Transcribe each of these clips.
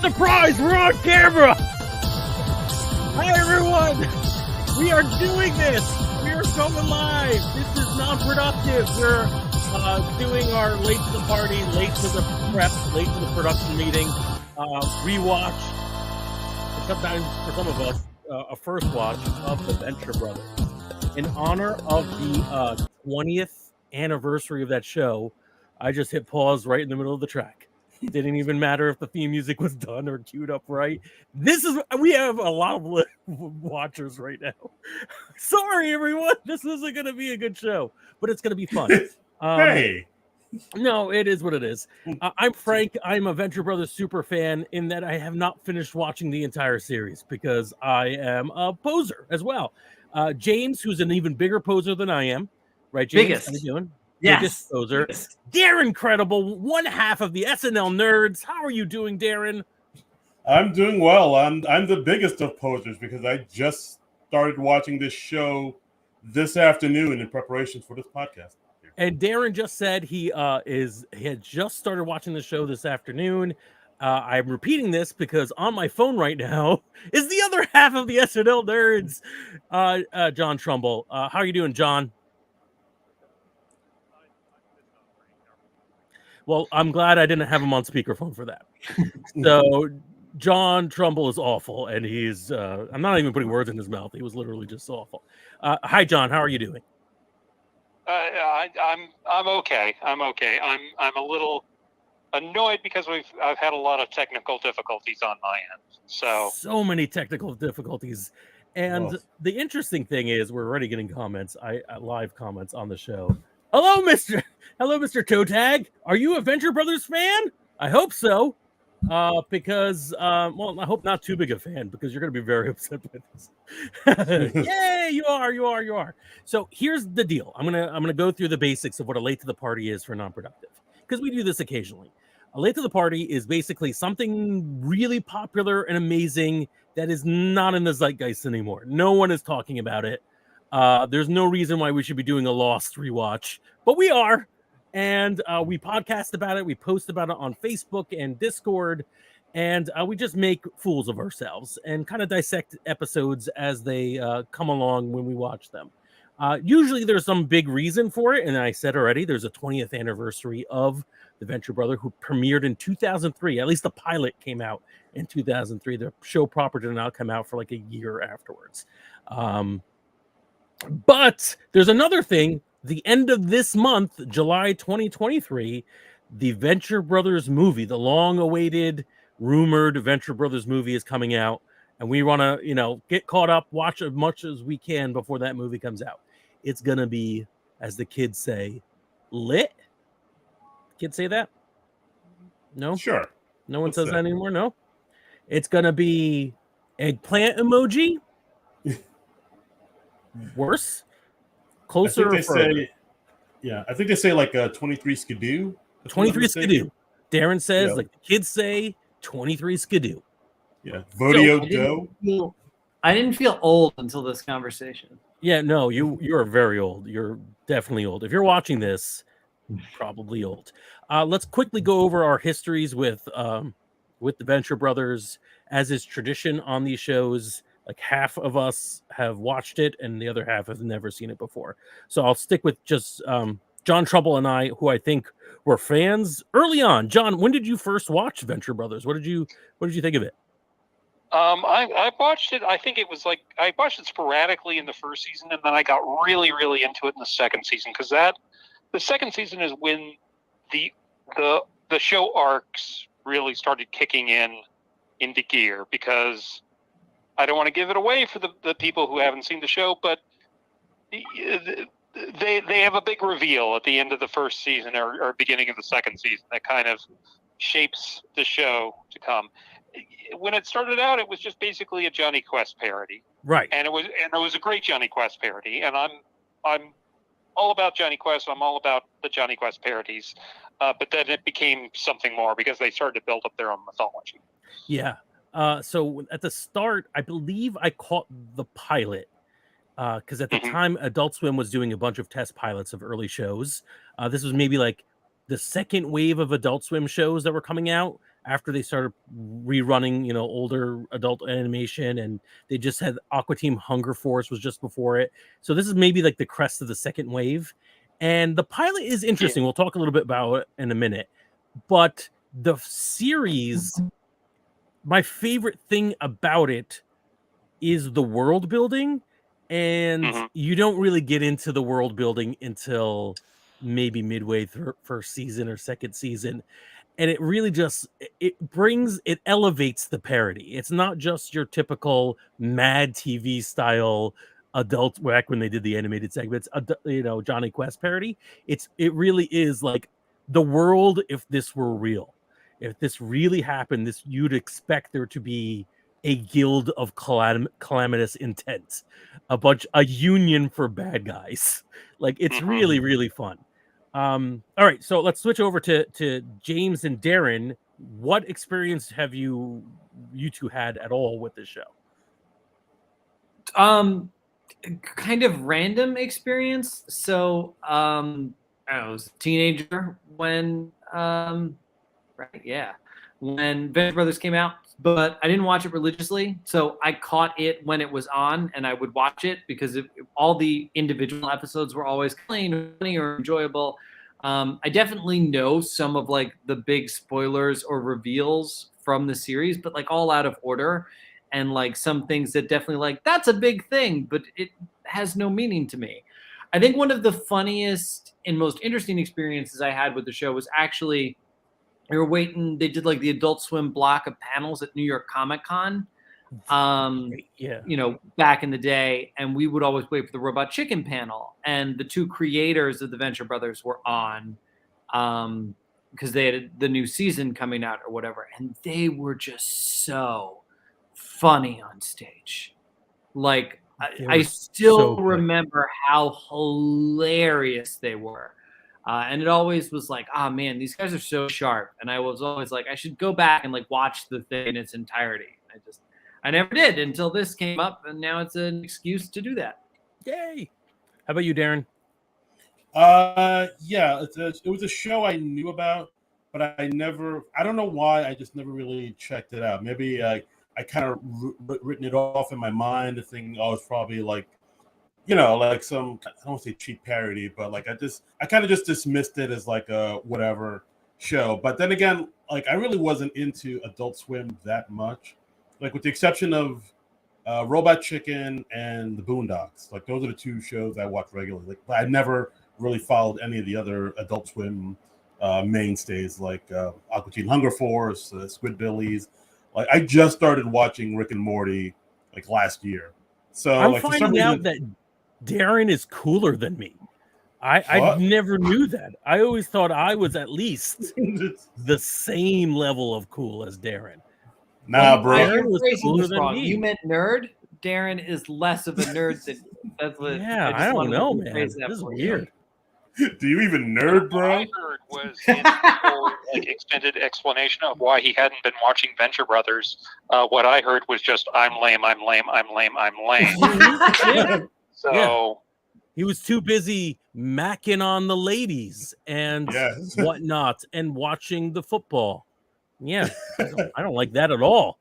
Surprise! We're on camera! Hi, everyone! We are doing this! We are going live! This is Non-Productive. We're doing our late to the party, late to the prep, late to the production meeting, rewatch. Sometimes, for some of us, a first watch of The Venture Brothers. In honor of the 20th anniversary of that show, I just hit pause right in the middle of the track. It didn't even matter if the theme music was done or queued up right. We have a lot of watchers right now. Sorry, everyone. This isn't going to be a good show, but it's going to be fun. Hey. No, it is what it is. I'm Frank. I'm a Venture Brothers super fan in that I have not finished watching the entire series because I am a poser as well. James, who's an even bigger poser than I am. Right, James? Biggest. How you doing? Yes. Biggest poser. Biggest. Darren Credible, one half of the SNL nerds. How are you doing, Darren? I'm doing well. I'm the biggest of posers because I just started watching this show this afternoon in preparation for this podcast. And Darren just said he had just started watching the show this afternoon. I'm repeating this because on my phone right now is the other half of the SNL nerds, John Trumbull. How are you doing, John? Well, I'm glad I didn't have him on speakerphone for that. So John Trumbull is awful, and he's I'm not even putting words in his mouth. He was literally just awful. Hi, John. How are you doing? I'm okay. I'm a little annoyed because I've had a lot of technical difficulties on my end. So many technical difficulties. And the interesting thing is we're already getting comments, live comments on the show. Hello, Mr. Toe Tag. Are you a Venture Brothers fan? I hope so. Because I hope not too big a fan because you're going to be very upset by this. Yay, you are. So here's the deal. I'm gonna go through the basics of what a late to the party is for Non-Productive because we do this occasionally. A late to the party is basically something really popular and amazing that is not in the zeitgeist anymore. No one is talking about it. There's no reason why we should be doing a Lost rewatch, but we are. And we podcast about it. We post about it on Facebook and Discord. And we just make fools of ourselves and kind of dissect episodes as they come along when we watch them. Usually there's some big reason for it. And I said already, there's a 20th anniversary of The Venture Brother who premiered in 2003. At least the pilot came out in 2003. The show proper did not come out for like a year afterwards. But there's another thing. The end of this month, July 2023, the Venture Brothers movie, the long-awaited, rumored Venture Brothers movie is coming out. And we want to, get caught up, watch as much as we can before that movie comes out. It's going to be, as the kids say, lit. Kids say that? No? Sure. No one says that anymore? No? It's going to be eggplant emoji. Worse? Closer or further? I think they say like 23 skidoo. 23 skidoo. Darren says, like the kids say, 23 skidoo. Yeah. Vodio dough. I didn't feel old until this conversation. Yeah, no, you're very old. You're definitely old. If you're watching this, probably old. Let's quickly go over our histories with the Venture Brothers, as is tradition on these shows. Like half of us have watched it and the other half have never seen it before. So I'll stick with just John Trumbull and I, who I think were fans early on. John, when did you first watch Venture Brothers? What did you think of it? I watched it. I think it was like I watched it sporadically in the first season, and then I got really, really into it in the second season because the second season is when the show arcs really started kicking into gear because I don't want to give it away for the people who haven't seen the show, but they have a big reveal at the end of the first season or beginning of the second season that kind of shapes the show to come. When it started out, it was just basically a Johnny Quest parody, right? And it was a great Johnny Quest parody, and I'm all about Johnny Quest. I'm all about the Johnny Quest parodies, but then it became something more because they started to build up their own mythology. Yeah. So at the start, I believe I caught the pilot because at the time, Adult Swim was doing a bunch of test pilots of early shows. This was maybe like the second wave of Adult Swim shows that were coming out. after they started rerunning, older adult animation, and they just had Aqua Team Hunger Force was just before it. So this is maybe like the crest of the second wave. And the pilot is interesting. We'll talk a little bit about it in a minute. But the series, my favorite thing about it is the world building. And you don't really get into the world building until maybe midway through first season or second season. And it really just it elevates the parody. It's not just your typical Mad TV style adult, back when they did the animated segments, Johnny Quest parody. It really is like the world if this were real. If this really happened, you'd expect there to be a guild of calamitous intent, a union for bad guys. Like, it's really, really fun. All right, so let's switch over to James and Darren. What experience have you two had at all with this show? Kind of random experience. So I was a teenager when when Venture Brothers came out, but I didn't watch it religiously. So I caught it when it was on, and I would watch it because all the individual episodes were always clean or funny or enjoyable. I definitely know some of like the big spoilers or reveals from the series, but like all out of order, and like some things that definitely like, that's a big thing, but it has no meaning to me. I think one of the funniest and most interesting experiences I had with the show was actually, they were waiting. They did like the Adult Swim block of panels at New York Comic Con, back in the day, and we would always wait for the Robot Chicken panel. And the two creators of the Venture Brothers were on, because they had the new season coming out or whatever, and they were just so funny on stage. Like, I still remember how hilarious they were. And it always was like, oh man, these guys are so sharp. And I was always like, I should go back and like watch the thing in its entirety. I never did until this came up, and now it's an excuse to do that. Yay! How about you, Darren? It was a show I knew about, but I don't know why, I just never really checked it out. Maybe I kind of written it off in my mind, thinking, oh, it's probably like, like some, I don't want to say cheap parody, but like I kind of just dismissed it as like a whatever show. But then again, like, I really wasn't into Adult Swim that much, like with the exception of Robot Chicken and the Boondocks. Like, those are the two shows I watch regularly. Like, I never really followed any of the other Adult Swim mainstays, like Aqua Teen Hunger Force, Squidbillies. Like, I just started watching Rick and Morty like last year. So I'm finding out that Darren is cooler than me. I never knew that. I always thought I was at least the same level of cool as Darren. Nah, bro. Darren was cooler than me. You meant nerd? Darren is less of a nerd than that's what. Yeah, I don't know, man. This is weird. Do you even nerd, bro? What I heard was in the like extended explanation of why he hadn't been watching Venture Brothers. What I heard was just, I'm lame, I'm lame, I'm lame, I'm lame. Yeah. So yeah. He was too busy macking on the ladies and whatnot and watching the football. Yeah, I don't like that at all.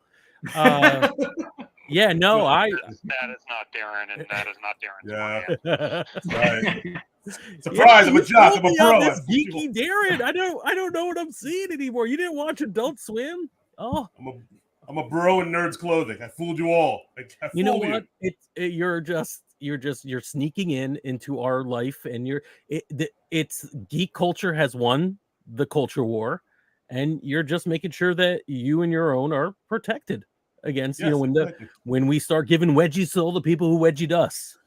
Yeah, no, that is not Darren, and that is not Darren's plan. Right. Surprise! I'm a jock. I'm a pro. This geeky Darren. I don't know what I'm seeing anymore. You didn't watch Adult Swim? Oh, I'm a bro in nerds clothing. I fooled you all. You know what? You're sneaking into our life, and it's geek culture has won the culture war, and you're just making sure that you and your own are protected against when we start giving wedgies to all the people who wedgied us,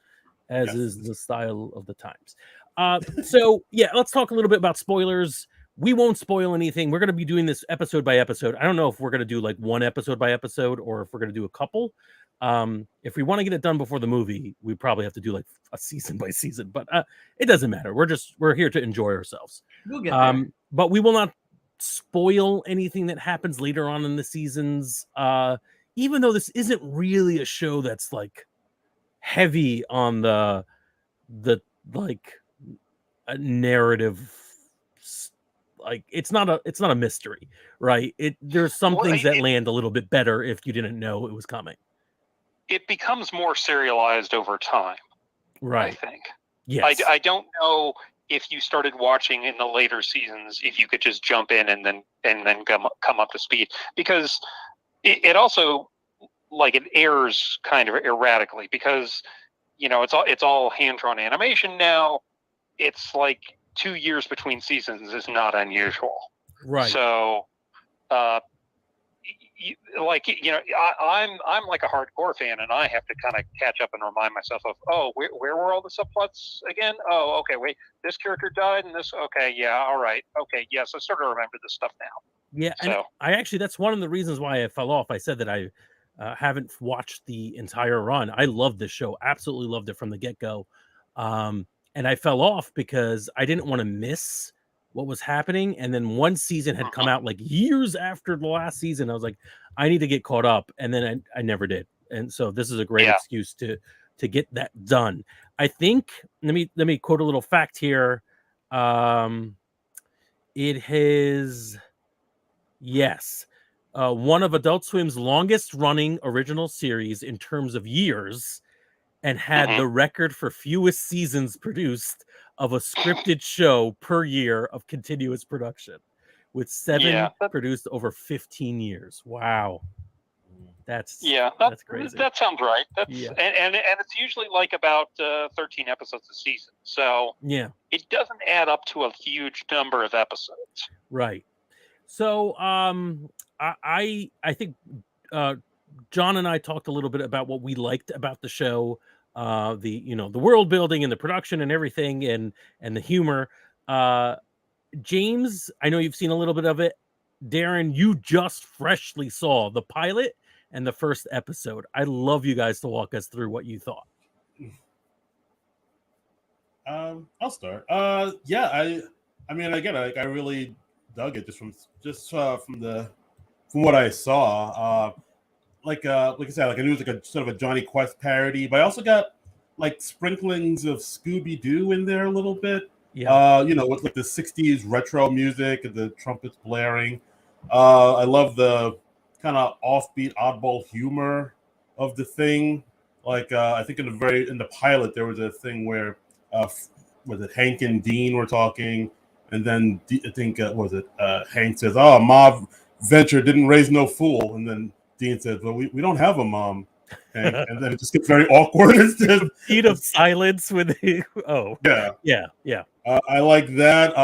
as is the style of the times. So yeah, let's talk a little bit about spoilers. We won't spoil anything. We're going to be doing this episode by episode. I don't know if we're going to do like one episode by episode or if we're going to do a couple. If we want to get it done before the movie, we probably have to do like a season by season, but it doesn't matter. We're here to enjoy ourselves. We'll get there. But we will not spoil anything that happens later on in the seasons. Even though this isn't really a show that's like heavy on the like a narrative like it's not a mystery, right? There's some things that land a little bit better if you didn't know it was coming. It becomes more serialized over time, right? I think. Yes. I don't know if you started watching in the later seasons, if you could just jump in and then come up to speed, because it also, like, it airs kind of erratically, because it's all hand-drawn animation now. It's like 2 years between seasons is not unusual, right? So I'm like a hardcore fan, and I have to kind of catch up and remind myself of, where were all the subplots again? Oh, okay, wait, this character died, and this, okay, yeah, all right, okay, yes, I sort of remember this stuff now. Yeah, and I actually, that's one of the reasons why I fell off. I said that I haven't watched the entire run. I loved this show, absolutely loved it from the get-go, and I fell off because I didn't want to miss what was happening. And then one season had come out like years after the last season. I was like, I need to get caught up, and then I never did. And so this is a great excuse to get that done. I think, let me quote a little fact here. It has, yes, one of Adult Swim's longest running original series in terms of years, and had the record for fewest seasons produced of a scripted show per year of continuous production, with 7 produced over 15 years. Wow. That's crazy. That sounds right. That's and it's usually like about 13 episodes a season. So it doesn't add up to a huge number of episodes. Right. So I think John and I talked a little bit about what we liked about the show, the world building and the production and everything, and the humor. James, I know you've seen a little bit of it. Darren, you just freshly saw the pilot and the first episode. I'd love you guys to walk us through what you thought. I'll start. I mean, again, I really dug it just from what I saw. Like I said, like I knew it was like a sort of a Johnny Quest parody, but I also got like sprinklings of Scooby-Doo in there a little bit. Yeah. With like the 60s retro music and the trumpets blaring. I love the kind of offbeat, oddball humor of the thing. Like I think in the pilot there was a thing where was it Hank and Dean were talking, and then I think Hank says, "Oh, Ma Venture didn't raise no fool," and then Dean says, "Well, we don't have a mom." Hank. And then it just gets very awkward. Beat of silence with yeah. I like that.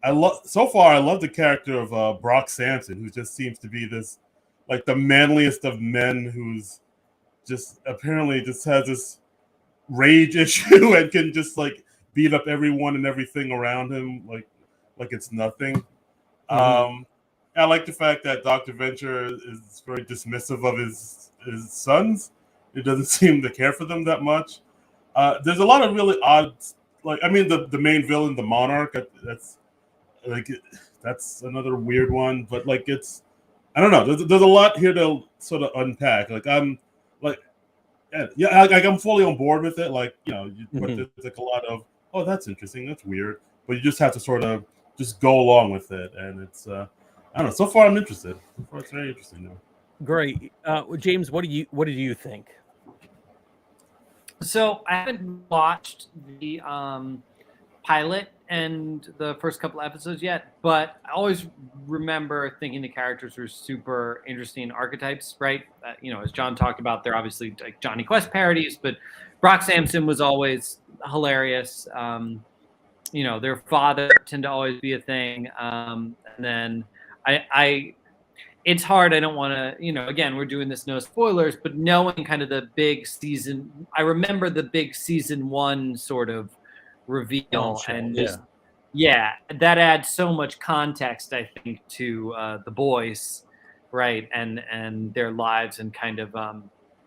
I love the character of Brock Sampson, who just seems to be this like the manliest of men, who's just apparently just has this rage issue and can just like beat up everyone and everything around him like it's nothing. I like the fact that Dr. Venture is very dismissive of his sons. He doesn't seem to care for them that much. There's a lot of really odd, like, I mean, the main villain, the Monarch, that's another weird one. But like, I don't know. There's a lot here to sort of unpack. Like I'm fully on board with it. Like, but there's like a lot of, oh, that's interesting, that's weird. But you just have to sort of just go along with it, and it's I don't know. So far, I'm interested. So far, it's very interesting now. Great, James. What did you think? So I haven't watched the pilot and the first couple episodes yet, but I always remember thinking the characters were super interesting archetypes, right? As John talked about, they're obviously like Johnny Quest parodies, but Brock Sampson was always hilarious. Their father tend to always be a thing, and then it's hard. I don't want to, again, we're doing this no spoilers, but knowing kind of the big season, I remember the big season 1 sort of reveal, and that adds so much context, I think, to the boys, right, and their lives and kind of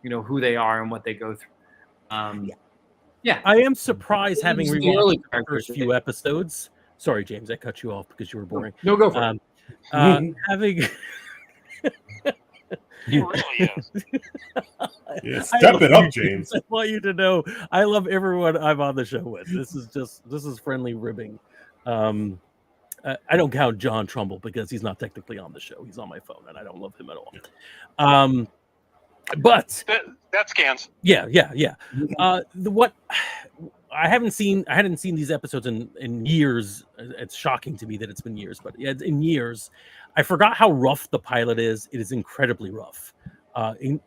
who they are and what they go through. I am surprised, having rewatched the first few episodes. Sorry, James, I cut you off because you were boring. No, go for it. Having He really is. Yeah, step it up, James. I want you to know I love everyone I'm on the show with. This is friendly ribbing. I don't count John Trumbull because he's not technically on the show. He's on my phone, and I don't love him at all. But that scans. Yeah. What I hadn't seen these episodes in years. It's shocking to me that it's been years, but in years, I forgot how rough the pilot is. It is incredibly rough,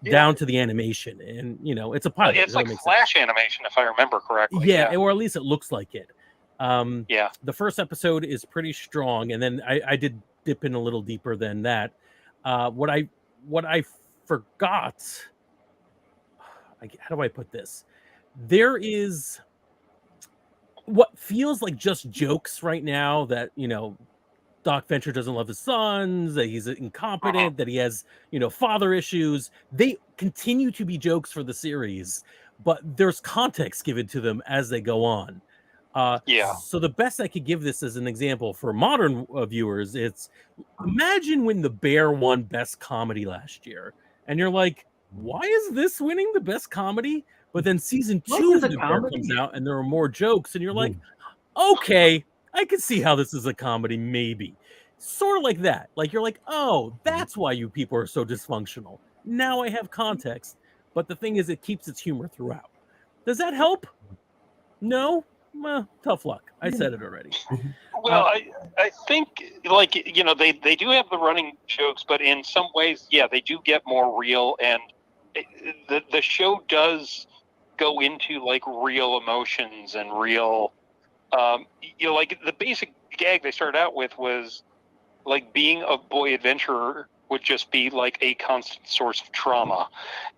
down to the animation, and it's a pilot. It's like Flash animation, if I remember correctly. Yeah, or at least it looks like it. Yeah. The first episode is pretty strong, and then I did dip in a little deeper than that. What I forgot. How do I put this? There is what feels like just jokes right now that Doc Venture doesn't love his sons, that he's incompetent, that he has father issues. They continue to be jokes for the series, but there's context given to them as they go on. So the best I could give this as an example for modern viewers, it's imagine when The Bear won Best Comedy last year, and you're like, why is this winning the Best Comedy? But then season 2 of The Bear comes out, and there are more jokes, and you're like, okay, I can see how this is a comedy, maybe. Sort of like that. Like, you're like, oh, that's why you people are so dysfunctional. Now I have context. But the thing is, it keeps its humor throughout. Does that help? No? Well, tough luck. I said it already. Well, I think, like, they do have the running jokes, but in some ways, they do get more real, and the show does go into, like, real emotions and real, like, the basic gag they started out with was, like, being a boy adventurer would just be, like, a constant source of trauma,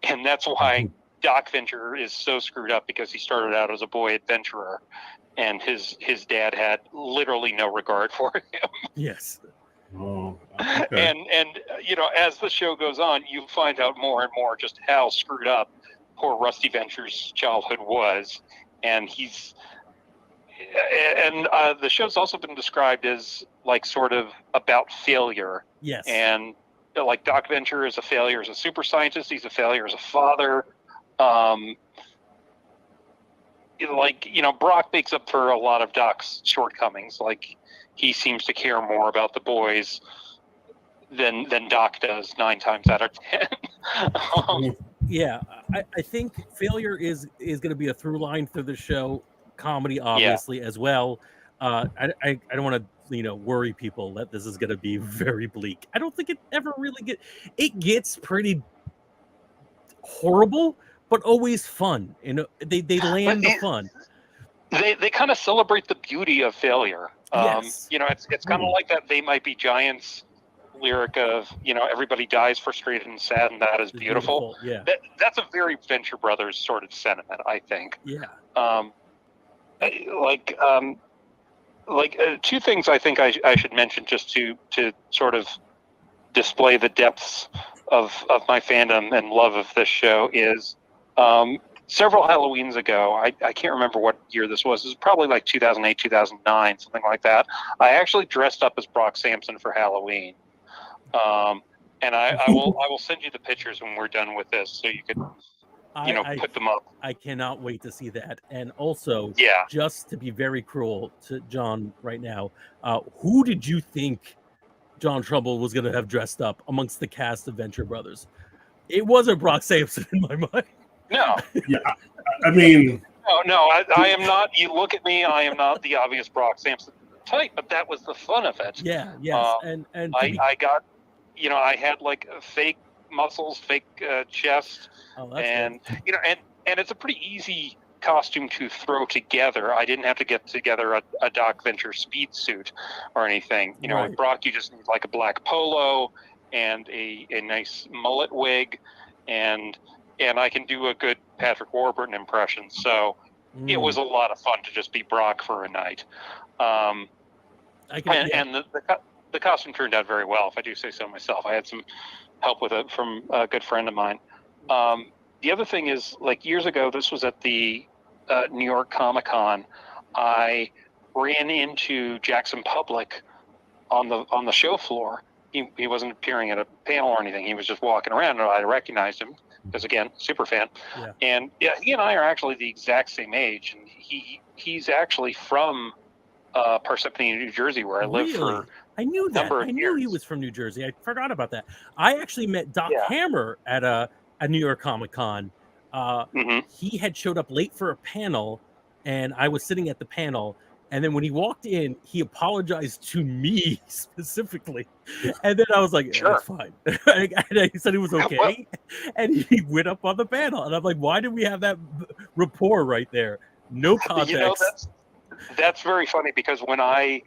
and that's why Doc Venture is so screwed up, because he started out as a boy adventurer, and his dad had literally no regard for him. Yes. Oh, okay. And as the show goes on, you find out more and more just how screwed up poor Rusty Venture's childhood was, and the show's also been described as, like, sort of about failure. Yes. And like, Doc Venture is a failure as a super scientist. He's a failure as a father. Brock makes up for a lot of Doc's shortcomings. Like, he seems to care more about the boys than Doc does 9 times out of 10. I think failure is going to be a through line through the show. Comedy, obviously, as well. I don't want to worry people that this is going to be very bleak. I don't think it ever really gets pretty horrible, but always fun. They land the fun. They kind of celebrate the beauty of failure. Yes. It's kind of like that They Might Be Giants lyric of, everybody dies frustrated and sad, and that is beautiful. Yeah. That's a very Venture Brothers sort of sentiment, I think. Yeah. Two things I think I should mention just to sort of display the depths of my fandom and love of this show is several Halloweens ago, I can't remember what year this was. It was probably like 2008, 2009, something like that. I actually dressed up as Brock Sampson for Halloween. And I will send you the pictures when we're done with this, so you could put them up. I cannot wait to see that. And also, just to be very cruel to John right now, who did you think John Trumbull was going to have dressed up amongst the cast of Venture Brothers? It wasn't Brock Sampson in my mind. No. Yeah, I mean... No, I am not. You look at me, I am not the obvious Brock Sampson type, but that was the fun of it. Yeah, yes. And I got, I had, like, fake muscles, fake chest, and good. And it's a pretty easy costume to throw together. I didn't have to get together a Doc Venture speed suit or anything. With Brock, you just need, like, a black polo and a nice mullet wig, and I can do a good Patrick Warburton impression. So it was a lot of fun to just be Brock for a night. And the costume turned out very well, if I do say so myself. I had some help with it from a good friend of mine. The other thing is, like, years ago, this was at the New York Comic-Con, I ran into Jackson Publick on the show floor. He wasn't appearing at a panel or anything. He was just walking around, and I recognized him because, again, super fan. Yeah. And he and I are actually the exact same age, and he's actually from Parsippany, New Jersey, where I lived for I knew a that. number of I knew years. he was from New Jersey. I forgot about that. I actually met Doc Hammer at a New York Comic Con. He had showed up late for a panel, and I was sitting at the panel. And then when he walked in, he apologized to me specifically. And then I was like, it's fine. And he said he was okay. And he went up on the panel. And I'm like, why did we have that rapport right there? No context. You know, that's very funny, because when I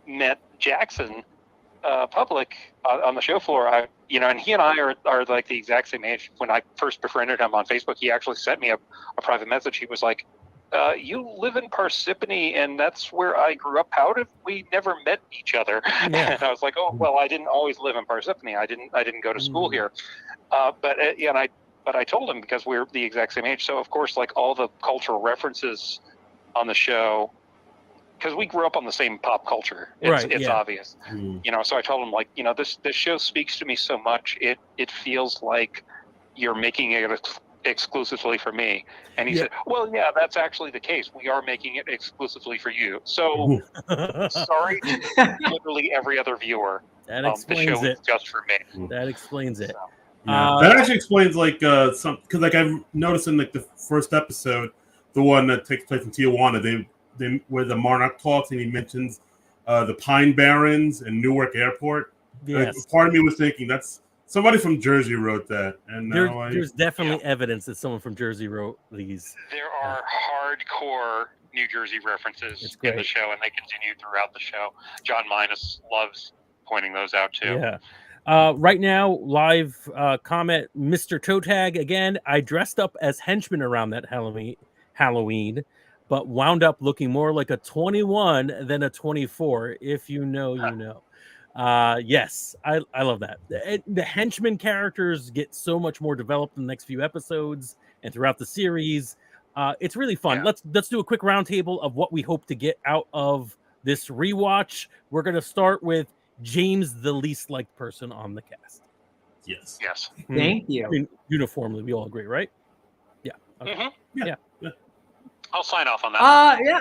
met Jackson Publick on the show floor, and he and I are like the exact same age. When I first befriended him on Facebook, he actually sent me a private message. He was like, you live in Parsippany, and that's where I grew up. How did we never met each other? And I was like, oh, well, I didn't always live in Parsippany. I didn't go to school here. But I told him, because we're the exact same age. So of course, like, all the cultural references on the show, because we grew up on the same pop culture. It's obvious. So I told him, like, this show speaks to me so much. It feels like you're making it exclusively for me. And he said, well, yeah, that's actually the case. We are making it exclusively for you. So sorry to literally every other viewer. That explains the show it. is just for me. That explains it. That actually explains, like, some, because, like, I've noticed in, like, the first episode, the one that takes place in Tijuana, they where the Monarch talks, and he mentions the Pine Barrens and Newark Airport. Yes. Part of me was thinking that's somebody from Jersey wrote that, and there's definitely evidence that someone from Jersey wrote these. There are hardcore New Jersey references in the show, and they continue throughout the show. John Minus loves pointing those out too. Yeah. Right now, live comment, Mr. Toe Tag again. I dressed up as henchman around that Halloween, but wound up looking more like a 21 than a 24. If you know, you know. Yes, I love that. The henchman characters get so much more developed in the next few episodes and throughout the series. It's really fun. Let's do a quick roundtable of what we hope to get out of this rewatch. We're gonna start with James, the least liked person on the cast. Yes. Thank you. I mean, uniformly, we all agree, right? Yeah. Okay. Yeah. I'll sign off on that. Yeah.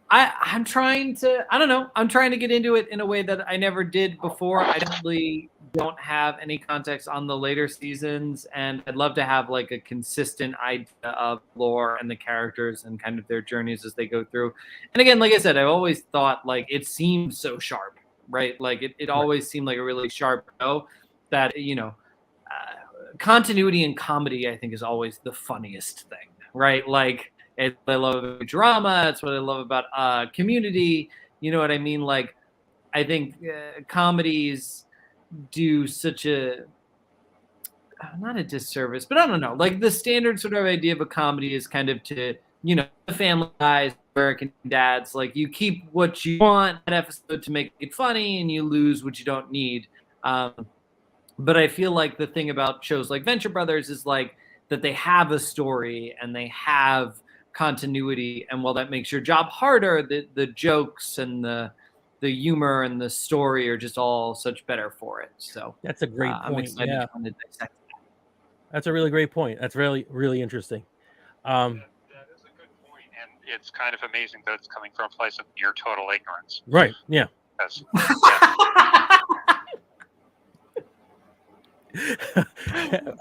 I'm trying to get into it in a way that I never did before. I definitely don't have any context on the later seasons, and I'd love to have, like, a consistent idea of lore and the characters and kind of their journeys as they go through. And again, like I said, I always thought, like, it seemed so sharp, right? Like, it always seemed like a really sharp show that, continuity and comedy, I think, is always the funniest thing, right? Like, it's what I love about drama. It's what I love about Community. You know what I mean? Like, I think comedies do such a, not a disservice, but I don't know. Like, the standard sort of idea of a comedy is kind of to, the Family Guys, American Dads. Like, you keep what you want an episode to make it funny, and you lose what you don't need. But I feel like the thing about shows like Venture Brothers is, like, that they have a story and they have continuity, and while that makes your job harder, the jokes and the humor and the story are just all such better for it. So that's a great point. I'm excited to dissect that. That's a really great point. That's really, really interesting. That is a good point, and it's kind of amazing that it's coming from a place of near total ignorance. Right. Yeah.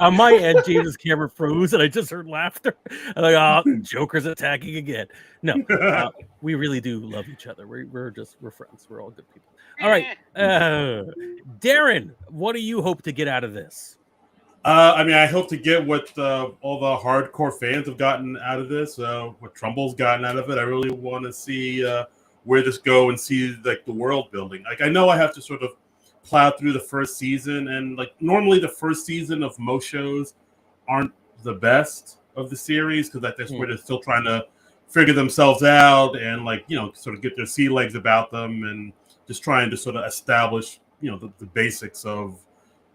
On my end, James' camera froze, and I just heard laughter. I'm like, oh, Joker's attacking again. No, we really do love each other. We're friends. We're all good people. All right, Darren, what do you hope to get out of this? I hope to get what all the hardcore fans have gotten out of this. What Trumbull's gotten out of it. I really want to see where this go and see, like, the world building. Like, I know I have to sort of plow through the first season, and, like, normally the first season of most shows aren't the best of the series, because that's where they're still trying to figure themselves out and, like, sort of get their sea legs about them, and just trying to sort of establish, the basics of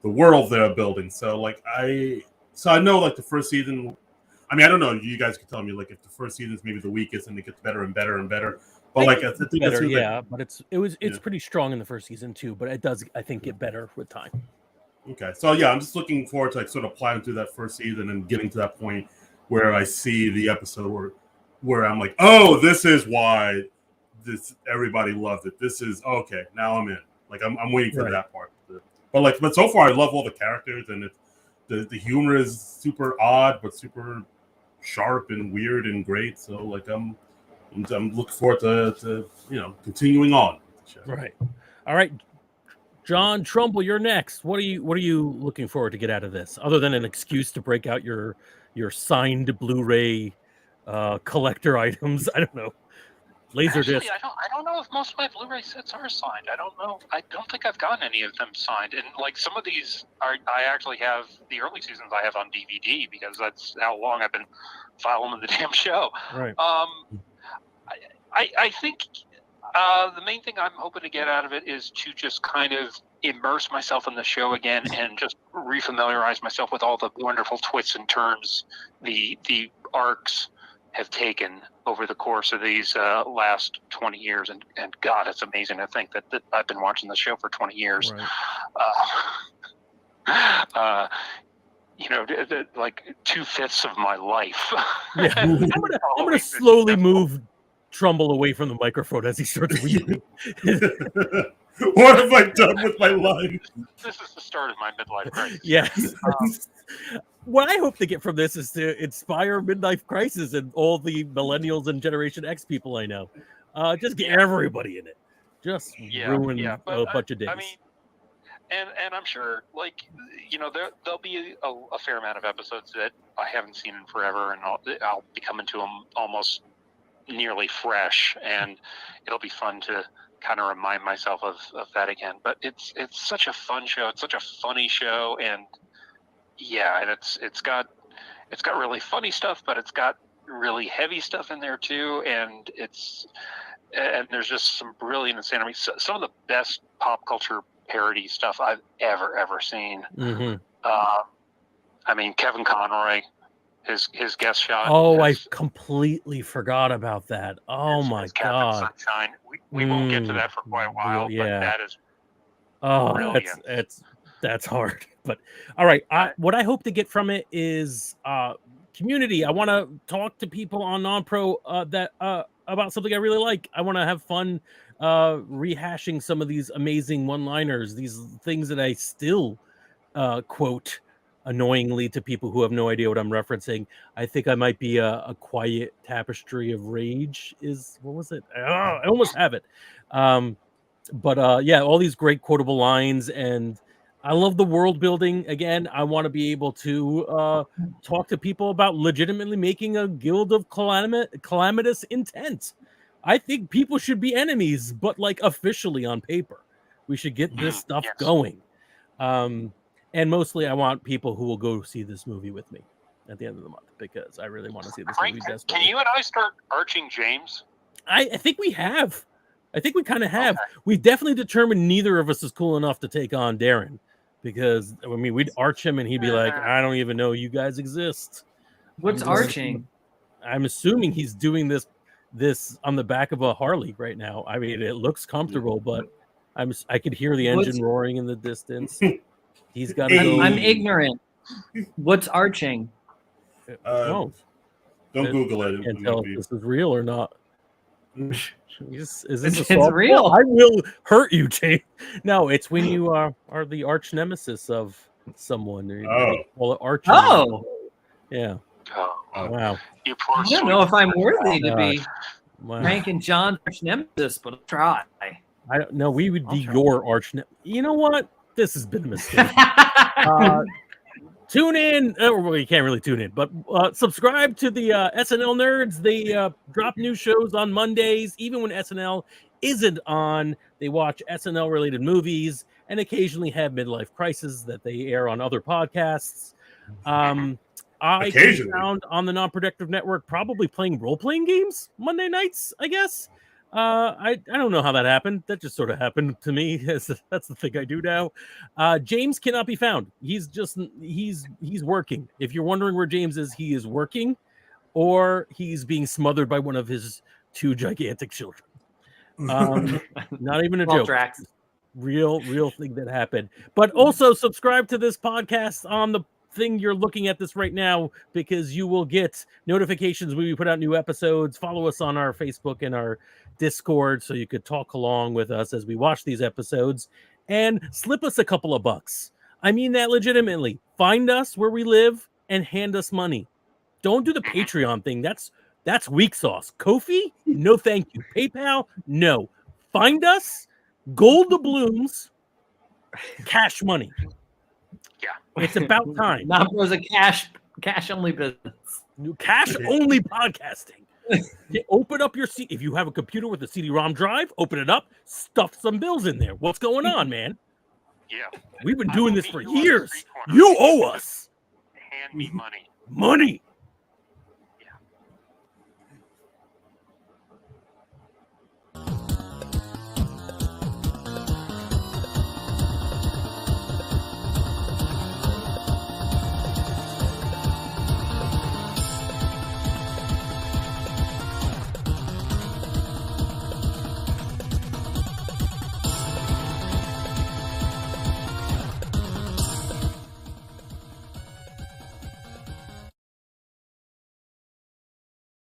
the world they're building. So, like, I know, like, the first season, I don't know, you guys can tell me, like, if the first season is maybe the weakest and it gets better and better and better. But, like, I think better, but it's pretty strong in the first season too. But it does, I think, get better with time. Okay, so yeah, I'm just looking forward to, like, sort of plowing through that first season and getting to that point where I see the episode where where I'm like, oh, this is why everybody loved it. This is okay. Now I'm in. Like I'm waiting for that part. But so far I love all the characters, and the humor is super odd but super sharp and weird and great. So like I'm looking forward to continuing on. Right. All right. John Trumbull, you're next. What are you looking forward to get out of this, other than an excuse to break out your signed Blu-ray collector items? I don't know. Laserdisc. Actually, I don't know if most of my Blu-ray sets are signed. I don't know. I don't think I've gotten any of them signed. And like some of these I actually have the early seasons I have on DVD, because that's how long I've been following the damn show. Right. I think the main thing I'm hoping to get out of it is to just kind of immerse myself in the show again and just refamiliarize myself with all the wonderful twists and turns the arcs have taken over the course of these last 20 years. And God, it's amazing to think that I've been watching the show for 20 years. Right. Like 2/5 of my life. Yeah. I'm gonna slowly move Trumbull away from the microphone as he starts weeping. What have I done with my life? This is the start of my midlife crisis. Yes. What I hope to get from this is to inspire midlife crisis and all the millennials and Generation X people I know. Just get everybody in it. Just ruin a bunch of days. I mean, and I'm sure, there'll be a fair amount of episodes that I haven't seen in forever, and I'll be coming to them almost nearly fresh, and it'll be fun to kind of remind myself of that again. But it's such a fun show. It's such a funny show, and and it's got really funny stuff, but it's got really heavy stuff in there too, and there's just some brilliant insanity. Some of the best pop culture parody stuff I've ever seen. Mm-hmm. I mean, Kevin Conroy, his guest shot. Oh, I completely forgot about that. Oh my God! Sunshine. We won't get to that for quite a while, but that is brilliant. That's hard. But all right, what I hope to get from it is community. I want to talk to people on NonPro that about something I really like. I want to have fun rehashing some of these amazing one-liners, these things that I still quote annoyingly to people who have no idea what I'm referencing. I think I might be a quiet tapestry of rage. What was it? I almost have it. But all these great quotable lines, and I love the world building. Again, I want to be able to talk to people about legitimately making a guild of calamitous intent. I think people should be enemies, but like officially on paper. We should get this stuff going. And mostly I want people who will go see this movie with me at the end of the month, because I really want to see this movie desperately. Can you and I start arching James? I think we have. I think we kind of have. Okay. We definitely determined neither of us is cool enough to take on Darren, because I mean, we'd arch him and he'd be like, I don't even know you guys exist. What's arching? I'm assuming he's doing this on the back of a Harley right now. I mean, it looks comfortable, but I could hear the engine roaring in the distance. He's got. I'm ignorant. What's arching? Don't Google it. Can't tell if this is real or not. Is this it's real? I will hurt you, James. No, it's when you are the arch nemesis of someone. They call it arching. Oh, yeah. Oh, wow. You poor I don't know if I'm worthy to be ranking John's arch nemesis, but I'll try. I don't know. We would be your arch nemesis. You know what? This has been a mistake. Tune in. Well, you can't really tune in, but subscribe to the SNL Nerds. They drop new shows on Mondays. Even when SNL isn't on, they watch SNL-related movies and occasionally have midlife crises that they air on other podcasts. I can be found on the Non-Productive Network, probably playing role-playing games Monday nights, I guess. I don't know how that happened. That just sort of happened to me. That's the thing I do now. James cannot be found. He's working. If you're wondering where James is, he is working, or he's being smothered by one of his two gigantic children. Not even a joke. Real thing that happened. But also subscribe to this podcast on the thing you're looking at this right now, because you will get notifications when we put out new episodes. Follow us on our Facebook and our Discord so you could talk along with us as we watch these episodes, and slip us a couple of bucks. I mean that legitimately. Find us where we live and hand us money. Don't do the Patreon thing. That's weak sauce. Ko-fi? No thank you. PayPal? No. Find us, gold doubloons, cash money. Yeah. It's about time. Non-Pro's a cash only business. Cash only podcasting. Open up your if you have a computer with a CD-ROM drive, open it up, stuff some bills in there. What's going on, man? Yeah. We've been doing this for years. You owe us. Hand me money. Money.